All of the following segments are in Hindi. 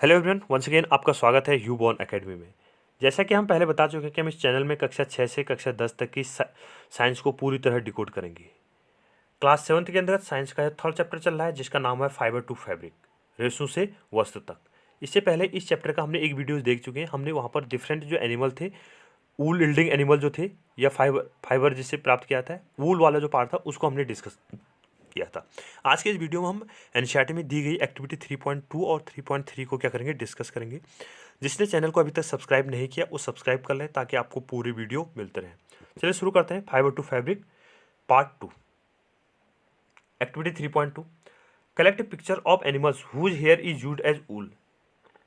हेलो एवरीवन, वंस अगेन आपका स्वागत है यूबॉर्न एकेडमी में। जैसा कि हम पहले बता चुके हैं कि हम इस चैनल में कक्षा 6 से कक्षा 10 तक की साइंस को पूरी तरह डिकोड करेंगे। क्लास 7 के अंदर साइंस का थर्ड चैप्टर चल रहा है जिसका नाम है फाइबर टू फैब्रिक, रेशों से वस्त्र तक। इससे पहले इस चैप्टर का हमने एक वीडियो देख चुके हैं। हमने वहाँ पर डिफरेंट जो एनिमल थे, वूल यील्डिंग एनिमल जो थे या फाइबर जिससे प्राप्त किया था, वूल वाला जो पार्ट था उसको हमने डिस्कस किया था। आज के इस वीडियो में हम एनसीईआरटी में दी गई एक्टिविटी 3.2 और 3.3 को क्या करेंगे, डिस्कस करेंगे। जिसने चैनल को अभी तक सब्सक्राइब नहीं किया वो सब्सक्राइब कर लें ताकि आपको पूरी वीडियो मिलते रहे। चलिए शुरू करते हैं। Fibre to fabric part 2, activity 3.2। Collect picture of animals whose hair is used as wool,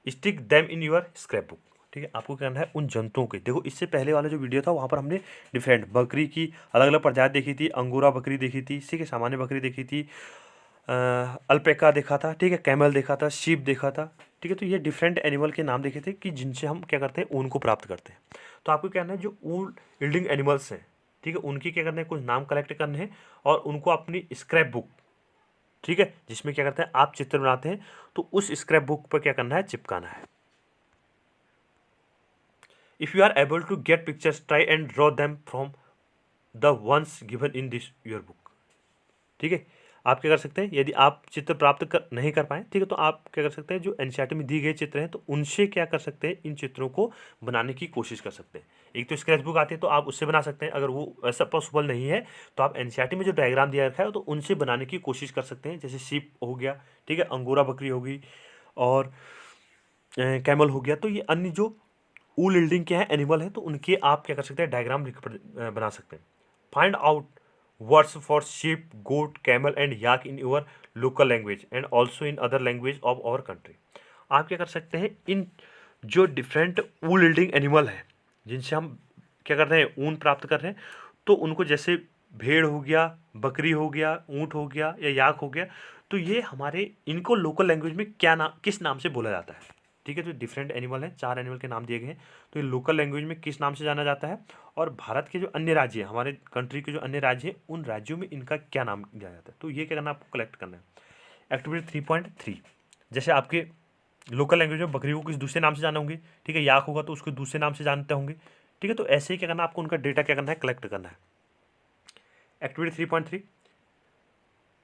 stick them in your scrap book. ठीक है, आपको करना है उन जंतुओं के। देखो इससे पहले वाला जो वीडियो था वहाँ पर हमने डिफरेंट बकरी की अलग अलग प्रजाति देखी थी, अंगूरा बकरी देखी थी, ठीक है, सामान्य बकरी देखी थी, अल्पेका देखा था, ठीक है, कैमल देखा था, शीप देखा था, ठीक है। तो ये डिफरेंट एनिमल के नाम देखे थे कि जिनसे हम क्या करते हैं, ऊन को प्राप्त करते हैं। तो आपको क्या करना है, जो ऊन यील्डिंग एनिमल्स हैं, ठीक है, उनकी क्या करना है, कुछ नाम कलेक्ट करने हैं और उनको अपनी स्क्रैप बुक, ठीक है, जिसमें क्या करते हैं आप चित्र बनाते हैं, तो उस स्क्रैप बुक पर क्या करना है, चिपकाना है। If you are able to get pictures try and draw them from the ones given in this your book. ठीक है, आप क्या कर सकते हैं, यदि आप चित्र प्राप्त नहीं कर पाए, ठीक है, तो आप क्या कर सकते हैं, जो एनसीईआरटी में दी गए चित्र हैं तो उनसे क्या कर सकते हैं, इन चित्रों को बनाने की कोशिश कर सकते हैं। एक तो स्केच बुक आती है तो आप उससे बना सकते हैं। अगर वो ऐसा पॉसिबल नहीं है तो आप एनसीईआरटी में जो डायग्राम दिया रखा है तो उनसे बनाने की कोशिश कर सकते हैं। जैसे शीप हो गया, ठीक है, अंगोरा बकरी होगी और कैमल हो गया। तो ये अन्य जो वूल यील्डिंग के हैं एनिमल हैं तो उनके आप क्या कर सकते हैं, डायग्राम बना सकते हैं। Find out words for sheep, goat, camel and yak in your local language and also in other language of our country। आप क्या कर सकते हैं, इन जो डिफरेंट वूल यील्डिंग एनिमल हैं जिनसे हम क्या कर रहे हैं, ऊन प्राप्त कर रहे हैं, तो उनको जैसे भेड़ हो गया, बकरी हो गया, ऊँट हो गया या याक हो गया, तो ये हमारे इनको लोकल लैंग्वेज में क्या नाम, किस नाम से बोला जाता है। ठीक है, तो डिफरेंट एनिमल हैं, 4 एनिमल के नाम दिए गए हैं, तो ये लोकल लैंग्वेज में किस नाम से जाना जाता है और भारत के जो अन्य राज्य हैं, हमारे कंट्री के जो अन्य राज्य हैं, उन राज्यों में इनका क्या नाम दिया जाता है। तो ये क्या करना है, आपको कलेक्ट करना है। एक्टिविटी 3.3, जैसे आपके लोकल लैंग्वेज में बकरी को किसी दूसरे नाम से जाने होंगे, ठीक है, याक होगा तो उसको दूसरे नाम से जानते होंगे, ठीक है। तो ऐसे ही क्या करना है, आपको उनका डेटा क्या करना है, कलेक्ट करना है। Activity 3.3,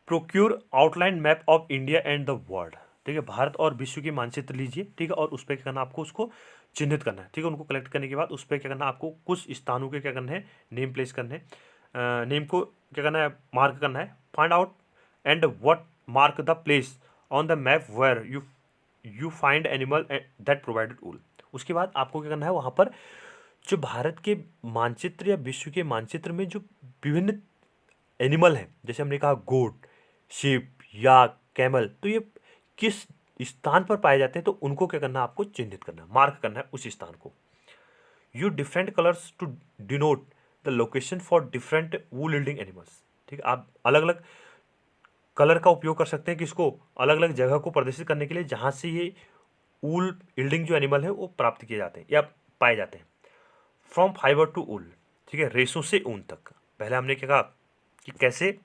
procure outline map of India and the world. ठीक है, भारत और विश्व की मानचित्र लीजिए, ठीक है, और उस पर क्या करना है, आपको उसको चिन्हित करना है। ठीक है, उनको कलेक्ट करने के बाद उस पर क्या करना है, आपको कुछ स्थानों के क्या करना है, नेम प्लेस करने हैं, नेम को क्या करना है, मार्क करना है। Find out and what mark the place on the map where you find animal that provided wool. उसके बाद आपको क्या करना है, वहाँ पर जो भारत के मानचित्र या विश्व के मानचित्र में जो विभिन्न एनिमल हैं, जैसे हमने कहा गोट, शिप, याक, कैमल, तो ये किस स्थान पर पाए जाते हैं, तो उनको क्या करना है, आपको चिन्हित करना है, मार्क करना है उस स्थान को। You different colours to denote the location for different wool yielding animals. ठीक है, आप अलग अलग कलर का उपयोग कर सकते हैं, किसको, अलग अलग जगह को प्रदर्शित करने के लिए जहाँ से ये वूल यील्डिंग जो एनिमल है वो प्राप्त किए जाते हैं या पाए जाते हैं। फ्रॉम फाइबर टू वूल, ठीक है, रेशों से ऊन तक। पहले हमने क्या कहा कि कैसे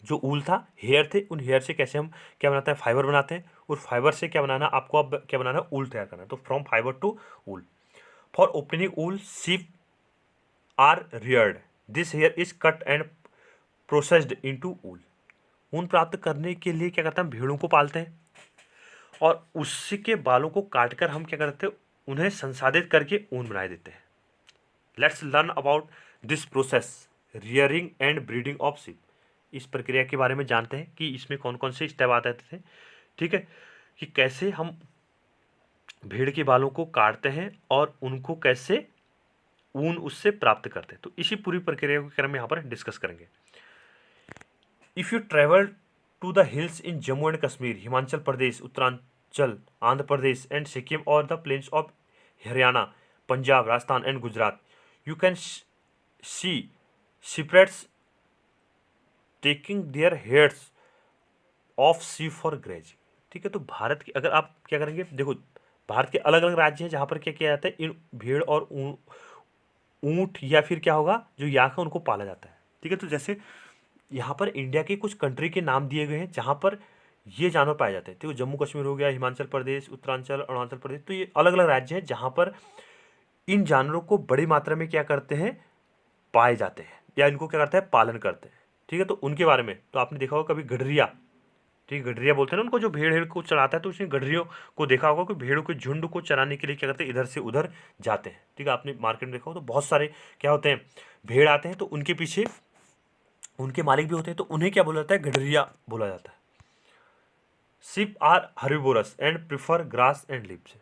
जो ऊल था, हेयर थे, उन हेयर से कैसे हम क्या बनाते हैं, फाइबर बनाते हैं, और फाइबर से क्या बनाना, आपको अब क्या बनाना है, ऊल तैयार करना है। तो from fibre to wool. For opening wool sheep are reared, this hair is cut and processed into wool. ऊन प्राप्त करने के लिए क्या करते हैं, हम भेड़ों को पालते हैं और उसके बालों को काटकर हम क्या करते हैं, उन्हें संसाधित करके ऊन बना देते हैं। Let's learn about this process, rearing and breeding of sheep. इस प्रक्रिया के बारे में जानते हैं कि इसमें कौन कौन से स्टेप आते थे, ठीक है, कि कैसे हम भेड़ के बालों को काटते हैं और उनको कैसे ऊन उससे प्राप्त करते हैं। तो इसी पूरी प्रक्रिया को हम यहाँ पर डिस्कस करेंगे। If you travel to the hills in Jammu and Kashmir, Himachal Pradesh, Uttaranchal, Andhra Pradesh and Sikkim और the plains of Haryana, Punjab, Rajasthan and Gujarat, you can see shepherd's taking their herds of sheep for grazing. ठीक है, तो भारत की अगर आप क्या करेंगे, देखो भारत के अलग अलग राज्य हैं जहाँ पर क्या किया जाता है, इन भेड़ और ऊँट या फिर क्या होगा, जो याक है उनको पाला जाता है। ठीक है, तो जैसे यहाँ पर इंडिया के कुछ कंट्री के नाम दिए गए हैं जहाँ पर ये जानवर पाए जाते हैं। ठीक है, जम्मू कश्मीर हो गया, हिमाचल प्रदेश, उत्तरांचल, अरुणाचल प्रदेश, तो ये अलग अलग राज्य हैं जहाँ पर इन जानवरों को बड़ी मात्रा में क्या करते हैं, पाए जाते हैं, या इनको क्या करते हैं, पालन करते हैं। ठीक है, तो उनके बारे में तो आपने देखा होगा कभी गडरिया, ठीक है, गडरिया बोलते हैं ना उनको, जो भेड़ को चराता है, तो उसने गडरियों को देखा होगा कि भेड़ों के झुंड को चराने के लिए क्या करते हैं, इधर से उधर जाते हैं। ठीक है, आपने मार्केट में देखा हो तो बहुत सारे क्या होते हैं, भेड़ आते हैं, तो उनके पीछे उनके मालिक भी होते हैं, तो उन्हें क्या बोला जाता है, गडरिया बोला जाता है। Sheep are herbivorous and prefer grass and leaves.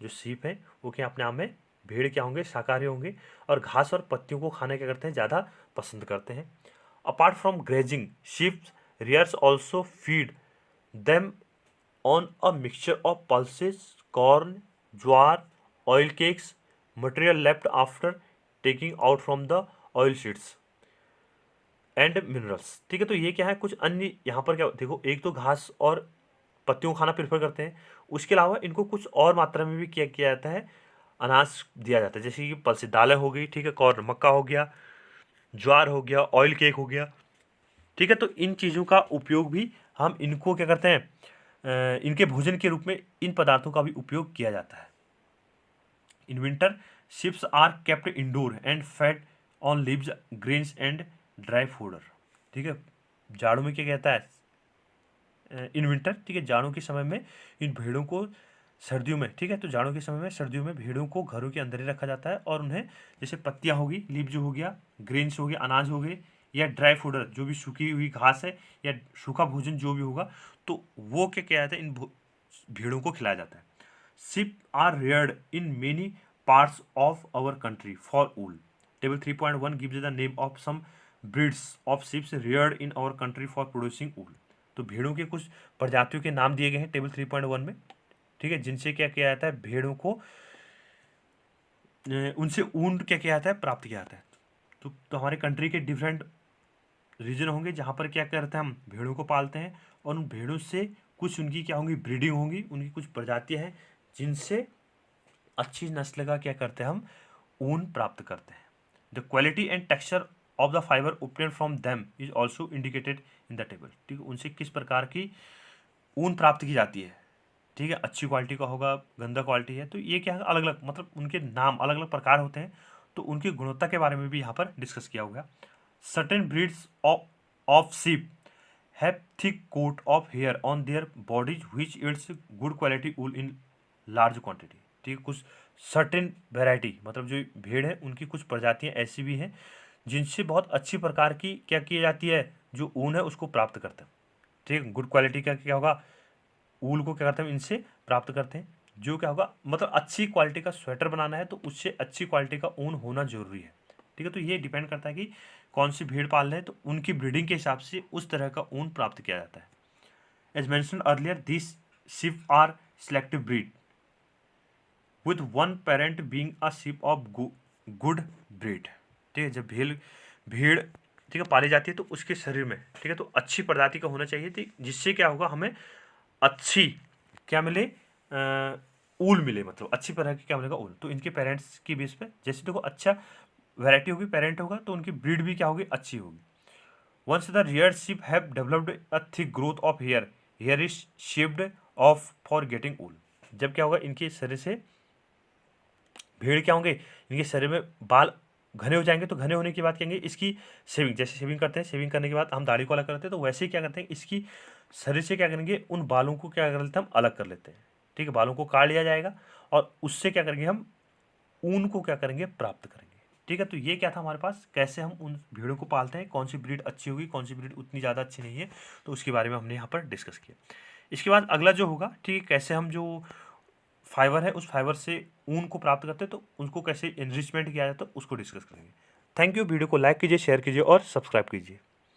जो सीप है वो क्या अपने आप में, भेड़ क्या होंगे, शाकाहारी होंगे और घास और पत्तियों को खाने क्या करते हैं, ज़्यादा पसंद करते हैं। Apart from grazing, sheep rearers also feed them on a mixture of pulses, corn, jowar, oil cakes, material left after taking out from the oil seeds and minerals. ठीक है, तो ये क्या है, कुछ अन्य यहाँ पर क्या देखो, एक तो घास और पत्तियों को खाना प्रेफर करते हैं, उसके अलावा इनको कुछ और मात्रा में भी किया जाता है, अनाज दिया जाता है, जैसे कि पल्सेस दालें हो गई, ठीक है, कॉर्न मक्का हो गया, ज्वार हो गया, ऑयल केक हो गया। ठीक है, तो इन चीज़ों का उपयोग भी हम इनको क्या करते हैं, इनके भोजन के रूप में इन पदार्थों का भी उपयोग किया जाता है। In winter sheeps are kept indoor and fed on leaves, grains and dry fodder. ठीक है, जाड़ों में क्या कहता है, इन विंटर, ठीक है, जाड़ों के समय में इन भेड़ों को, सर्दियों में, ठीक है, तो जाड़ों के समय में, सर्दियों में भेड़ों को घरों के अंदर ही रखा जाता है और उन्हें जैसे पत्तियां होगी, लीव जो हो गया, ग्रेन्स हो गया, अनाज हो गए, या ड्राई फूडर जो भी सूखी हुई घास है या सूखा भोजन जो भी होगा, तो वो क्या किया जाता है, इन भेड़ों को खिलाया जाता है। Sheep are reared in many parts of our country for wool. Table 3.1 gives the name of some breeds of sheep reared in our country for producing wool. तो भेड़ों के कुछ प्रजातियों के नाम दिए गए हैं टेबल 3.1 में। ठीक है, जिनसे क्या किया जाता है, भेड़ों को उनसे ऊन क्या किया जाता है, प्राप्त किया जाता है। तो हमारे कंट्री के डिफरेंट रीजन होंगे जहाँ पर क्या करते हैं, हम भेड़ों को पालते हैं और उन भेड़ों से कुछ उनकी क्या होंगी, ब्रीडिंग होंगी, उनकी कुछ प्रजातियाँ हैं जिनसे अच्छी नस्ल का क्या करते हैं, हम ऊन प्राप्त करते हैं। The quality and texture of the fibre obtained from them is also indicated in the table. ठीक है, उनसे किस प्रकार की ऊन प्राप्त की जाती है, ठीक है, अच्छी क्वालिटी का होगा, गंदा क्वालिटी है, तो ये क्या है, अलग अलग मतलब उनके नाम अलग अलग प्रकार होते हैं, तो उनकी गुणवत्ता के बारे में भी यहाँ पर डिस्कस किया होगा। Certain breeds of sheep have thick coat of hair on their bodies which its good quality wool in large quantity. ठीक है, कुछ सर्टेन वेराइटी मतलब जो भेड़ है उनकी कुछ प्रजातियाँ ऐसी भी हैं जिनसे बहुत अच्छी प्रकार की क्या की जाती है, जो ऊन है उसको प्राप्त करते हैं। ठीक है, गुड क्वालिटी का क्या होगा, ऊल को क्या करते हैं, इनसे प्राप्त करते हैं। जो क्या होगा, मतलब अच्छी क्वालिटी का स्वेटर बनाना है तो उससे अच्छी क्वालिटी का ऊन होना जरूरी है। ठीक है, तो ये डिपेंड करता है कि कौन सी भेड़ पाल रहे हैं, तो उनकी ब्रीडिंग के हिसाब से उस तरह का ऊन प्राप्त किया जाता है। As mentioned earlier, this sheep are selective breed with one parent being a sheep of good breed. ठीक है, जब भेड़ भेड़ ठीक है पाली जाती है तो उसके शरीर में, ठीक है, तो अच्छी प्रजाति का होना चाहिए, जिससे क्या होगा, हमें अच्छी क्या मिले, ऊल मिले, मतलब अच्छी तरह की क्या मिलेगा, ऊल। तो इनके पेरेंट्स की बेस पे जैसे देखो अच्छा वैरायटी होगी, पेरेंट होगा तो उनकी ब्रीड भी क्या होगी, अच्छी होगी। Once the rear sheep have developed a thick growth of hair, hair is shaved off for getting wool. जब क्या होगा, इनके शरीर से भेड़ क्या होंगे, इनके शरीर में बाल घने हो जाएंगे, तो घने होने के बाद क्या कहेंगे, इसकी शेविंग, जैसे शेविंग करते हैं, शेविंग करने के बाद हम दाढ़ी को अलग करते हैं, तो वैसे ही क्या करते हैं, इसकी शरीर से क्या करेंगे, उन बालों को क्या कर लेते हैं, हम अलग कर लेते हैं। ठीक है, बालों को काट लिया जाएगा और उससे क्या करेंगे, हम ऊन को क्या करेंगे, प्राप्त करेंगे। ठीक है, तो ये क्या था हमारे पास, कैसे हम उन भेड़ों को पालते हैं, कौन सी ब्रीड अच्छी होगी, कौन सी ब्रीड उतनी ज़्यादा अच्छी नहीं है, तो उसके बारे में हमने यहाँ पर डिस्कस किया। इसके बाद अगला जो होगा, ठीक है, कैसे हम जो फाइबर है उस फाइबर से ऊन को प्राप्त करते हैं, तो उसको कैसे एनरिचमेंट किया जाता है उसको डिस्कस करेंगे। थैंक यू, वीडियो को लाइक कीजिए, शेयर कीजिए और सब्सक्राइब कीजिए।